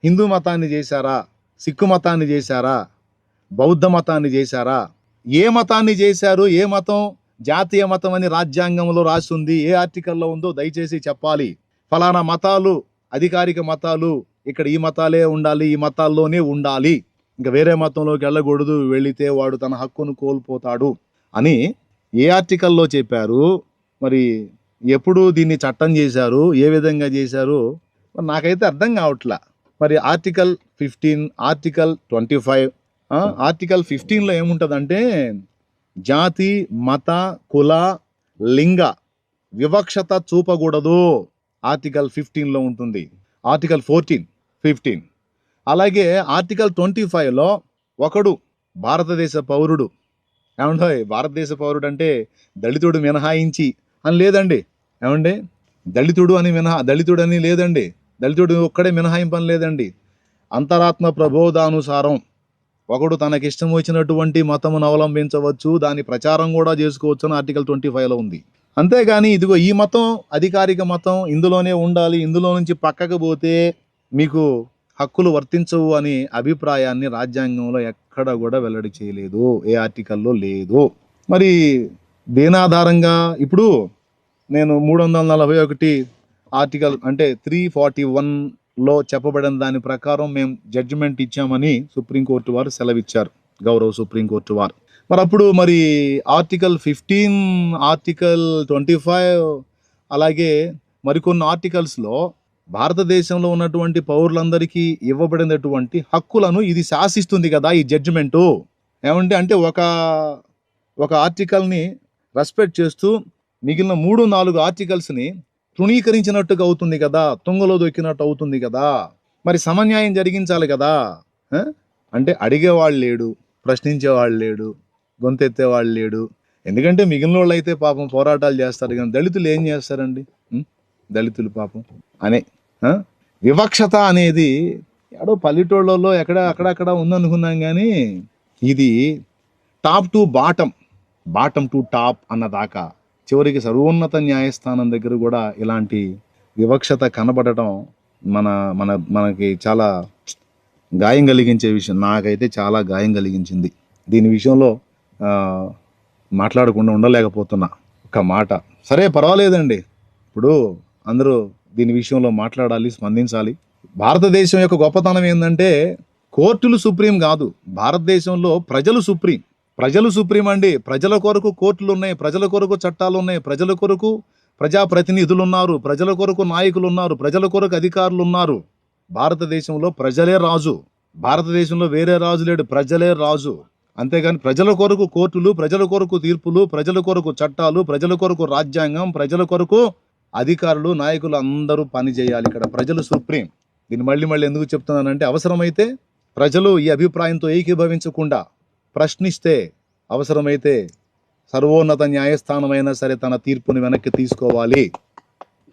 హిందూ మతాన్ని చేశారా? సిక్కు మతాన్ని చేశారా? బౌద్ధ మతాన్ని చేశారా? ఏ మతాన్ని చేశారు? ఏ మతం జాతీయ మతం అని రాజ్యాంగంలో రాస్తుంది? ఏ ఆర్టికల్లో ఉందో దయచేసి చెప్పాలి. ఫలానా మతాలు అధికారిక మతాలు, ఇక్కడ ఈ మతాలే ఉండాలి, ఈ మతాల్లోనే ఉండాలి, ఇంకా వేరే మతంలోకి వెళ్ళకూడదు, వెళితే వాడు తన హక్కును కోల్పోతాడు అని ఏ ఆర్టికల్లో చెప్పారు? మరి ఎప్పుడు దీన్ని చట్టం చేశారు? ఏ విధంగా చేశారు? నాకైతే అర్థం కావట్లా. మరి ఆర్టికల్ 15, ఆర్టికల్ 25, ఆర్టికల్ 15లో ఏముంటుందంటే జాతి, మత, కుల, లింగ వివక్షత చూపకూడదు. ఆర్టికల్ 15లో ఉంటుంది. ఆర్టికల్ 14, 15. అలాగే ఆర్టికల్ 25లో ఒకడు భారతదేశ పౌరుడు, ఏమండో భారతదేశ పౌరుడు అంటే దళితుడు మినహాయించి అని లేదండి. ఏమండి, దళితుడు అని లేదండి. దళితుడు ఒక్కడే మినహాయింపని లేదండి. అంతరాత్మ ప్రబోధానుసారం ఒకడు తనకిష్టం వచ్చినటువంటి మతమును అవలంబించవచ్చు, దాని ప్రచారం కూడా చేసుకోవచ్చు అని ఆర్టికల్ 25లో ఉంది. అంతేగాని ఇదిగో ఈ మతం అధికారిక మతం, ఇందులోనే ఉండాలి, ఇందులో నుంచి పక్కకు పోతే మీకు హక్కులు వర్తించవు అనే అభిప్రాయాన్ని రాజ్యాంగంలో ఎక్కడ కూడా వెల్లడి చేయలేదు, ఏ ఆర్టికల్లో లేదు. మరి దేనాధారంగా ఇప్పుడు నేను 341 ఆర్టికల్ అంటే 341లో చెప్పబడిన దాని ప్రకారం మేము జడ్జిమెంట్ ఇచ్చామని సుప్రీంకోర్టు వారు సెలవిచ్చారు, గౌరవ సుప్రీంకోర్టు వారు. మరి అప్పుడు మరి ఆర్టికల్ 15, ఆర్టికల్ 25 అలాగే మరికొన్ని ఆర్టికల్స్లో భారతదేశంలో ఉన్నటువంటి పౌరులందరికీ ఇవ్వబడినటువంటి హక్కులను ఇది శాసిస్తుంది కదా ఈ జడ్జిమెంటు. ఏమంటే అంటే ఒక ఆర్టికల్ని రెస్పెక్ట్ చేస్తూ మిగిలిన 3-4 ఆర్టికల్స్ని తృణీకరించినట్టుగా అవుతుంది కదా, తుంగలో దొక్కినట్టు అవుతుంది కదా. మరి సమన్యాయం జరిగించాలి కదా. అంటే అడిగేవాళ్ళు లేడు, ప్రశ్నించేవాళ్ళు లేడు, గొంతెత్తేవాళ్ళు లేడు. ఎందుకంటే మిగిలిన వాళ్ళు అయితే పాపం పోరాటాలు చేస్తారు, కానీ దళితులు ఏం చేస్తారండి? దళితులు పాపం అనే వివక్షత అనేది ఎక్కడో పల్లెటూళ్ళలో అక్కడక్కడ ఉందనుకున్నాం, కానీ ఇది top to bottom, bottom to top అన్నదాకా చివరికి సర్వోన్నత న్యాయస్థానం దగ్గర కూడా ఇలాంటి వివక్షత కనబడటం మనకి చాలా గాయం కలిగించే విషయం. నాకైతే చాలా గాయం కలిగించింది. దీని విషయంలో మాట్లాడకుండా ఉండలేకపోతున్నా. ఒక మాట సరే పర్వాలేదండి, ఇప్పుడు అందరూ దీని విషయంలో మాట్లాడాలి, స్పందించాలి. భారతదేశం యొక్క గొప్పతనం ఏంటంటే కోర్టులు సుప్రీం కాదు, భారతదేశంలో ప్రజలు సుప్రీం. ప్రజలు సుప్రీం అండి. ప్రజల కొరకు కోర్టులు ఉన్నాయి, ప్రజల కొరకు చట్టాలు ఉన్నాయి, ప్రజల కొరకు ప్రజాప్రతినిధులు ఉన్నారు, ప్రజల కొరకు నాయకులు ఉన్నారు, ప్రజల కొరకు అధికారులు ఉన్నారు. భారతదేశంలో ప్రజలే రాజు. భారతదేశంలో వేరే రాజు లేడు, ప్రజలే రాజు. అంతేగాని ప్రజల కొరకు కోర్టులు, ప్రజల కొరకు తీర్పులు, ప్రజల కొరకు చట్టాలు, ప్రజల కొరకు రాజ్యాంగం, ప్రజల కొరకు అధికారులు, నాయకులు అందరూ పని చేయాలి. ఇక్కడ ప్రజలు సుప్రీం. దీన్ని మళ్ళీ ఎందుకు చెప్తున్నానంటే అవసరమైతే ప్రజలు ఈ అభిప్రాయంతో ఏకీభవించకుండా ప్రశ్నిస్తే, అవసరమైతే సర్వోన్నత న్యాయస్థానమైనా సరే తన తీర్పుని వెనక్కి తీసుకోవాలి,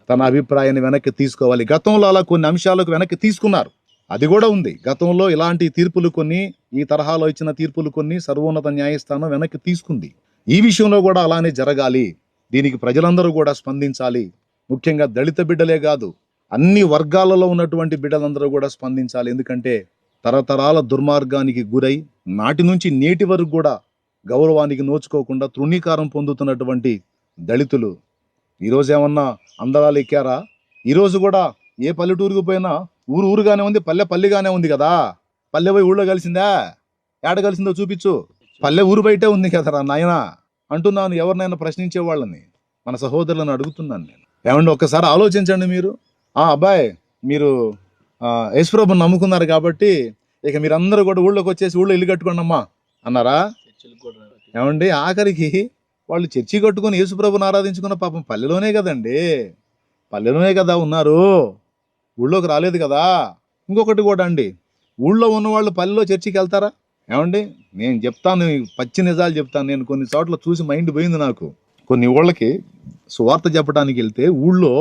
తన అభిప్రాయాన్ని వెనక్కి తీసుకోవాలి. గతంలో అలా కొన్ని అంశాలకు వెనక్కి తీసుకున్నారు, అది కూడా ఉంది. గతంలో ఇలాంటి తీర్పులు కొన్ని, ఈ తరహాలో ఇచ్చిన తీర్పులు కొన్ని సర్వోన్నత న్యాయస్థానం వెనక్కి తీసుకుంది. ఈ విషయంలో కూడా అలానే జరగాలి. దీనికి ప్రజలందరూ కూడా స్పందించాలి. ముఖ్యంగా దళిత బిడ్డలే కాదు, అన్ని వర్గాలలో ఉన్నటువంటి బిడ్డలందరూ కూడా స్పందించాలి. ఎందుకంటే తరతరాల దుర్మార్గానికి గురై నాటి నుంచి నేటి వరకు కూడా గౌరవానికి నోచుకోకుండా తృణీకారం పొందుతున్నటువంటి దళితులు ఈరోజు ఏమన్నా అందరాలు ఎక్కారా? ఈరోజు కూడా ఏ పల్లెటూరుకు పోయినా ఊరుగానే ఉంది, పల్లెగానే ఉంది కదా. పల్లె పోయి ఊళ్ళో కలిసిందా? ఏడ కలిసిందో చూపించు. పల్లె ఊరు బయటే ఉంది కదరా నాయనా అంటున్నాను. ఎవరినైనా ప్రశ్నించే వాళ్ళని, మన సహోదరులను అడుగుతున్నాను నేను. ఏమండి ఒక్కసారి ఆలోచించండి మీరు. అబ్బాయి మీరు యేసుప్రభుని నమ్ముకున్నారు కాబట్టి ఇక మీరందరూ కూడా ఊళ్ళోకి వచ్చేసి ఊళ్ళో ఇల్లు కట్టుకోండి అమ్మా అన్నారా? ఏమండి ఆఖరికి వాళ్ళు చర్చి కట్టుకొని యేసుప్రభుని ఆరాధించుకున్న పాపం పల్లెలోనే కదండి, పల్లెలోనే కదా ఉన్నారు, ఊళ్ళోకి రాలేదు కదా. ఇంకొకటి కూడా అండి, ఊళ్ళో ఉన్న వాళ్ళు పల్లెలో చర్చికి వెళ్తారా? ఏమండి నేను చెప్తాను, పచ్చి నిజాలు చెప్తాను. నేను కొన్ని చోట్ల చూసి మైండ్ పోయింది నాకు. కొన్ని ఊళ్ళకి సువార్త చెప్పడానికి వెళ్తే ఊళ్ళో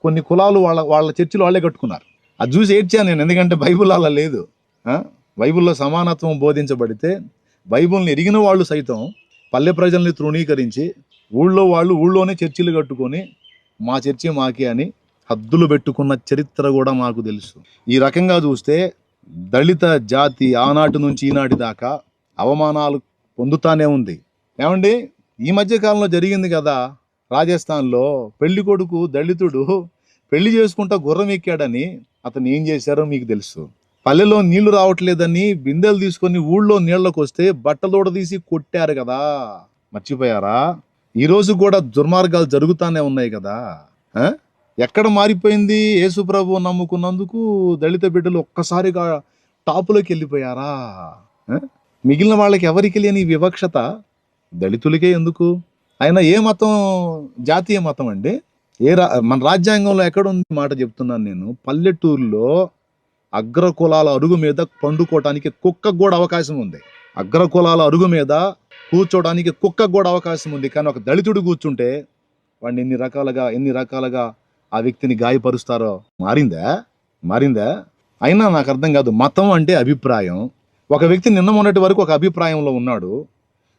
కొన్ని కులాలు వాళ్ళ వాళ్ళ చర్చిలు వాళ్ళే కట్టుకున్నారు. అది చూసి ఏడ్చాను నేను, ఎందుకంటే బైబుల్ అలా లేదు. బైబిల్లో సమానత్వం బోధించబడితే బైబిల్ని ఎరిగిన వాళ్ళు సైతం పల్లె ప్రజల్ని తృణీకరించి ఊళ్ళో వాళ్ళు ఊళ్ళోనే చర్చిలు కట్టుకొని మా చర్చి మాకే అని హద్దులు పెట్టుకున్న చరిత్ర కూడా మాకు తెలుసు. ఈ రకంగా చూస్తే దళిత జాతి ఆనాటి నుంచి ఈనాటి దాకా అవమానాలు పొందుతానే ఉంది. ఏమండి ఈ మధ్య కాలంలో జరిగింది కదా రాజస్థాన్లో, పెళ్లి కొడుకు దళితుడు పెళ్లి చేసుకుంటా గుర్రం ఎక్కాడని అతను ఏం చేశారో మీకు తెలుసు. పల్లెలో నీళ్లు రావట్లేదని బిందెలు తీసుకొని ఊళ్ళో నీళ్లకు వస్తే బట్టలోడ తీసి కొట్టారు కదా, మర్చిపోయారా? ఈ రోజు కూడా దుర్మార్గాలు జరుగుతానే ఉన్నాయి కదా. ఎక్కడ మారిపోయింది? యేసు ప్రభు నమ్ముకున్నందుకు దళిత బిడ్డలు ఒక్కసారిగా టాపులోకి వెళ్ళిపోయారా? మిగిలిన వాళ్ళకి ఎవరికి లేని వివక్షత దళితులకే ఎందుకు? అయినా ఏ మతం జాతీయ మతం అండి? మన రాజ్యాంగంలో ఎక్కడుంది మాట చెప్తున్నాను నేను. పల్లెటూరులో అగ్రకులాల అరుగు మీద పండుకోవటానికి కుక్కకు కూడా అవకాశం ఉంది. అగ్రకులాల అరుగు మీద కూర్చోడానికి కుక్కకు కూడా అవకాశం ఉంది. కానీ ఒక దళితుడు కూర్చుంటే వాడిని ఎన్ని రకాలుగా ఆ వ్యక్తిని గాయపరుస్తారో. మారిందా? అయినా నాకు అర్థం కాదు. మతం అంటే అభిప్రాయం. ఒక వ్యక్తి నిన్న మొన్నటి వరకు ఒక అభిప్రాయంలో ఉన్నాడు,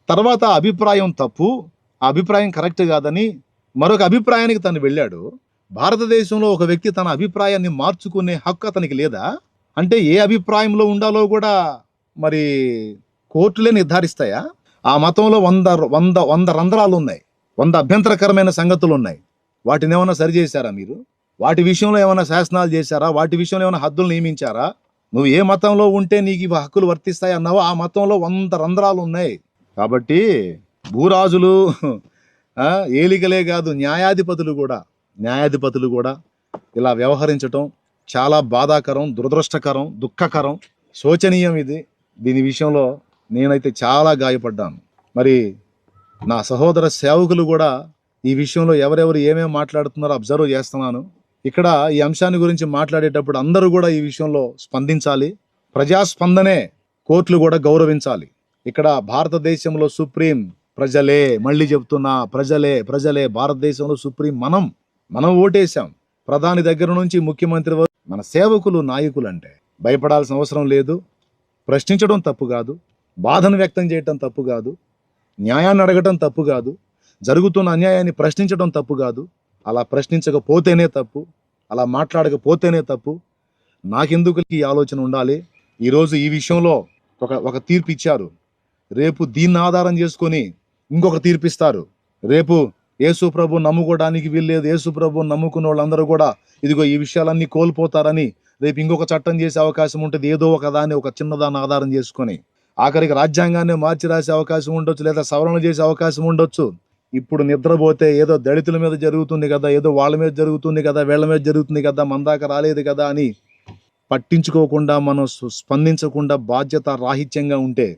తర్వాత ఆ అభిప్రాయం తప్పు, ఆ అభిప్రాయం కరెక్ట్ కాదని మరొక అభిప్రాయానికి తను వెళ్ళాడు. భారతదేశంలో ఒక వ్యక్తి తన అభిప్రాయాన్ని మార్చుకునే హక్కు అతనికి లేదా? అంటే ఏ అభిప్రాయంలో ఉండాలో కూడా మరి కోర్టులే నిర్ధారిస్తాయా? ఆ మతంలో 100 రంధ్రాలు ఉన్నాయి, 100 అభ్యంతరకరమైన సంగతులు ఉన్నాయి. వాటిని ఏమైనా సరిచేశారా మీరు? వాటి విషయంలో ఏమైనా శాసనాలు చేశారా? వాటి విషయంలో ఏమైనా హద్దులు నియమించారా? నువ్వు ఏ మతంలో ఉంటే నీకు ఇవి హక్కులు వర్తిస్తాయి అన్నావో ఆ మతంలో 100 రంధ్రాలు ఉన్నాయి. కాబట్టి భూరాజులు ఏలికలే కాదు, న్యాయాధిపతులు కూడా ఇలా వ్యవహరించటం చాలా బాధాకరం, దురదృష్టకరం, దుఃఖకరం, శోచనీయం. దీని విషయంలో నేనైతే చాలా గాయపడ్డాను. మరి నా సహోదర సేవకులు కూడా ఈ విషయంలో ఎవరెవరు ఏమేమి మాట్లాడుతున్నారో అబ్జర్వ్ చేస్తున్నాను. ఇక్కడ ఈ అంశాన్ని గురించి మాట్లాడేటప్పుడు అందరూ కూడా ఈ విషయంలో స్పందించాలి. ప్రజాస్పందనే కోర్టులు కూడా గౌరవించాలి. ఇక్కడ భారతదేశంలో సుప్రీం ప్రజలే, మళ్ళీ చెప్తున్నా ప్రజలే. భారతదేశంలో సుప్రీం మనం ఓటేశాం. ప్రధాని దగ్గర నుంచి ముఖ్యమంత్రి వరకు మన సేవకులు, నాయకులు అంటే భయపడాల్సిన అవసరం లేదు. ప్రశ్నించడం తప్పు కాదు, బాధను వ్యక్తం చేయటం తప్పు కాదు, న్యాయాన్ని అడగటం తప్పు కాదు, జరుగుతున్న అన్యాయాన్ని ప్రశ్నించడం తప్పు కాదు. అలా ప్రశ్నించకపోతేనే తప్పు, అలా మాట్లాడకపోతేనే తప్పు. నాకెందుకు ఈ ఆలోచన ఉండాలి? ఈరోజు ఈ విషయంలో ఒక తీర్పు ఇచ్చారు, రేపు దీన్ని ఆధారం చేసుకొని ఇంకొక తీర్పిస్తారు. రేపు యేసు ప్రభు నమ్ముకోవడానికి వీల్లేదు, యేసు ప్రభు నమ్ముకున్న వాళ్ళందరూ కూడా ఇదిగో ఈ విషయాలన్నీ కోల్పోతారని రేపు ఇంకొక చట్టం చేసే అవకాశం ఉంటుంది. ఏదో ఒక దాన్ని, ఒక చిన్నదాన్ని ఆధారం చేసుకొని ఆఖరికి రాజ్యాంగాన్ని మార్చి రాసే అవకాశం ఉండొచ్చు, లేదా సవరణ చేసే అవకాశం ఉండొచ్చు. ఇప్పుడు నిద్రపోతే ఏదో దళితుల మీద జరుగుతుంది కదా, ఏదో వాళ్ళ మీద జరుగుతుంది కదా, వీళ్ళ మీద జరుగుతుంది కదా, మన దాకా రాలేదు కదా అని పట్టించుకోకుండా, మనం స్పందించకుండా బాధ్యత రాహిత్యంగా ఉంటే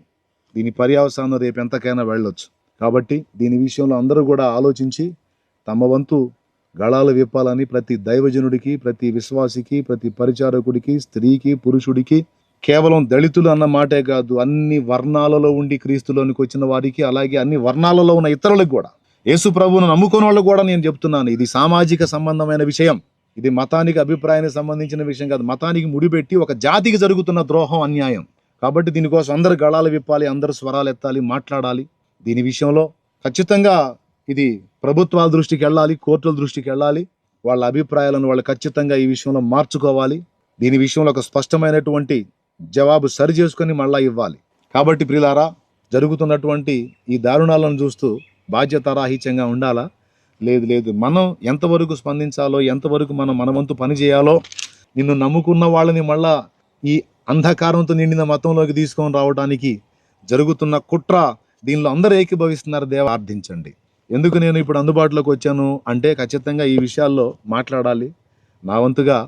దీని పర్యవసానం రేపు ఎంతకైనా వెళ్ళొచ్చు. కాబట్టి దీని విషయంలో అందరూ కూడా ఆలోచించి తమ వంతు గళాలు విప్పాలని ప్రతి దైవజనుడికి, ప్రతి విశ్వాసికి, ప్రతి పరిచారకుడికి, స్త్రీకి, పురుషుడికి, కేవలం దళితులు అన్న మాటే కాదు, అన్ని వర్ణాలలో ఉండి క్రీస్తులోనికి వచ్చిన వారికి, అలాగే అన్ని వర్ణాలలో ఉన్న ఇతరులకు కూడా, యేసు ప్రభువును నమ్ముకున్న వాళ్ళు కూడా నేను చెప్తున్నాను, ఇది సామాజిక సంబంధమైన విషయం. ఇది మతానికి, అభిప్రాయానికి సంబంధించిన విషయం కాదు. మతానికి ముడిపెట్టి ఒక జాతికి జరుగుతున్న ద్రోహం, అన్యాయం. కాబట్టి దీనికోసం అందరు గళాలు విప్పాలి, అందరు స్వరాలు ఎత్తాలి, మాట్లాడాలి. దీని విషయంలో ఖచ్చితంగా ఇది ప్రభుత్వాల దృష్టికి వెళ్ళాలి, కోర్టుల దృష్టికి వెళ్ళాలి. వాళ్ళ అభిప్రాయాలను వాళ్ళు ఖచ్చితంగా ఈ విషయంలో మార్చుకోవాలి. దీని విషయంలో ఒక స్పష్టమైనటువంటి జవాబు సరి చేసుకొని మళ్ళా ఇవ్వాలి. కాబట్టి ప్రియులారా, జరుగుతున్నటువంటి ఈ దారుణాలను చూస్తూ బాధ్యతారాహిత్యంగా ఉండాలా? లేదు. మనం ఎంతవరకు స్పందించాలో, ఎంతవరకు మన వంతు పని చేయాలో, నిన్ను నమ్ముకున్న వాళ్ళని మళ్ళా ఈ అంధకారంతో నిండిన మతంలోకి తీసుకొని రావడానికి జరుగుతున్న కుట్ర, దీనిలో అందరూ ఏకీభవిస్తున్నారు. దేవ ప్రార్థించండి. ఎందుకు నేను ఇప్పుడు అందుబాటులోకి వచ్చాను అంటే ఖచ్చితంగా ఈ విషయాల్లో మాట్లాడాలి. నా వంతుగా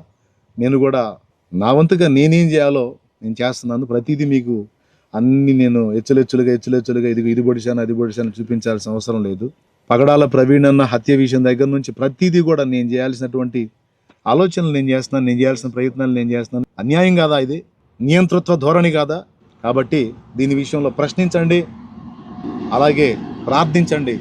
నా వంతుగా నేనేం చేయాలో నేను చేస్తున్నాను. ప్రతిదీ మీకు అన్ని నేను హెచ్చులెచ్చులుగా ఇది పొడిచాను అది పొడిచాను చూపించాల్సిన అవసరం లేదు. పగడాల ప్రవీణ్ అన్న హత్య విషయం దగ్గర నుంచి ప్రతిదీ కూడా నేను చేయాల్సినటువంటి ఆలోచనలు నేను చేస్తున్నాను, నేను చేయాల్సిన ప్రయత్నాలు నేను చేస్తున్నాను. అన్యాయం కాదా ఇది? నియంతృత్వ ధోరణి కాదా? కాబట్టి దీని విషయంలో ప్రశ్నించండి, అలాగే ప్రార్థించండి.